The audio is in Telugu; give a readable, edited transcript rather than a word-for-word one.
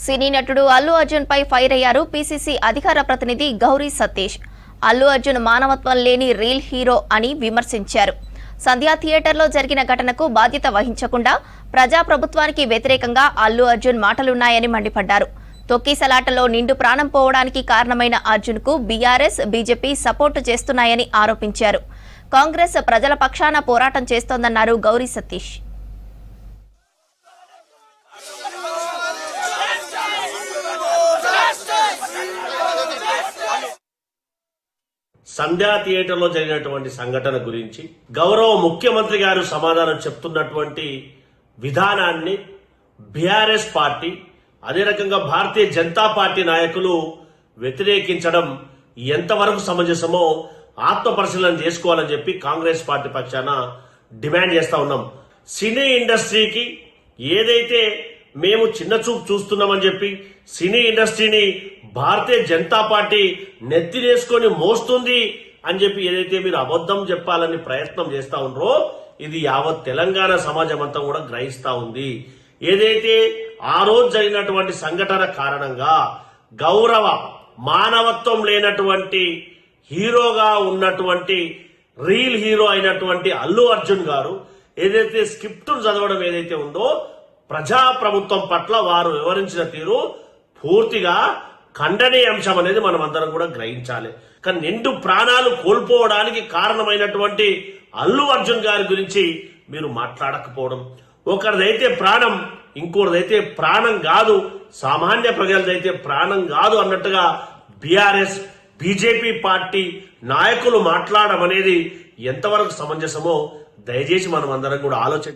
సినీ నటుడు అల్లు అర్జున్ పై ఫైర్ అయ్యారు పీసీసీ అధికార ప్రతినిధి గౌరీ సతీష్. అల్లు అర్జున్ మానవత్వం లేని రీల్ హీరో అని విమర్శించారు. సంధ్యా థియేటర్లో జరిగిన ఘటనకు బాధ్యత వహించకుండా ప్రజాప్రభుత్వానికి వ్యతిరేకంగా అల్లు అర్జున్ మాటలున్నాయని మండిపడ్డారు. తొక్కిసలాటలో నిండు ప్రాణం పోవడానికి కారణమైన అర్జున్కు బీఆర్ఎస్, బీజేపీ సపోర్టు చేస్తున్నాయని ఆరోపించారు. కాంగ్రెస్ ప్రజల పక్షాన పోరాటం చేస్తోందన్నారు గౌరీ సతీష్. సంధ్యా థియేటర్లో జరిగినటువంటి సంఘటన గురించి గౌరవ ముఖ్యమంత్రి గారు సమాధానం చెప్తున్నటువంటి విధానాన్ని బీఆర్ఎస్ పార్టీ, అదే రకంగా భారతీయ జనతా పార్టీ నాయకులు వ్యతిరేకించడం ఎంతవరకు సమంజసమో ఆత్మ పరిశీలన చేసుకోవాలని చెప్పి కాంగ్రెస్ పార్టీ పక్షాన డిమాండ్ చేస్తా ఉన్నాం. సినీ ఇండస్ట్రీకి ఏదైతే మేము చిన్న చూపు చూస్తున్నామని చెప్పి సినీ ఇండస్ట్రీని భారతీయ జనతా పార్టీ నెత్తినేసుకొని మోస్తుంది అని చెప్పి ఏదైతే మీరు అబద్ధం చెప్పాలని ప్రయత్నం చేస్తా ఉన్నారో ఇది యావత్ తెలంగాణ సమాజం అంతా కూడా గ్రహిస్తా ఉంది. ఏదైతే ఆ రోజు జరిగినటువంటి సంఘటన కారణంగా గౌరవ మానవత్వం లేనటువంటి హీరోగా ఉన్నటువంటి రీల్ హీరో అయినటువంటి అల్లు అర్జున్ గారు ఏదైతే స్క్రిప్ట్ చదవడం ఏదైతే ఉందో ప్రజాప్రభుత్వం పట్ల వారు వివరించిన తీరు పూర్తిగా ఖండనీయ అంశం అనేది మనం అందరం కూడా గ్రహించాలి. కానీ నిండు ప్రాణాలు కోల్పోవడానికి కారణమైనటువంటి అల్లు అర్జున్ గారి గురించి మీరు మాట్లాడకపోవడం, ఒకరిదైతే ప్రాణం ఇంకోటిదైతే ప్రాణం కాదు, సామాన్య ప్రజలదైతే ప్రాణం కాదు అన్నట్టుగా బీఆర్ఎస్, బీజేపీ పార్టీ నాయకులు మాట్లాడడం అనేది ఎంతవరకు సమంజసమో దయచేసి మనం అందరం కూడా ఆలోచన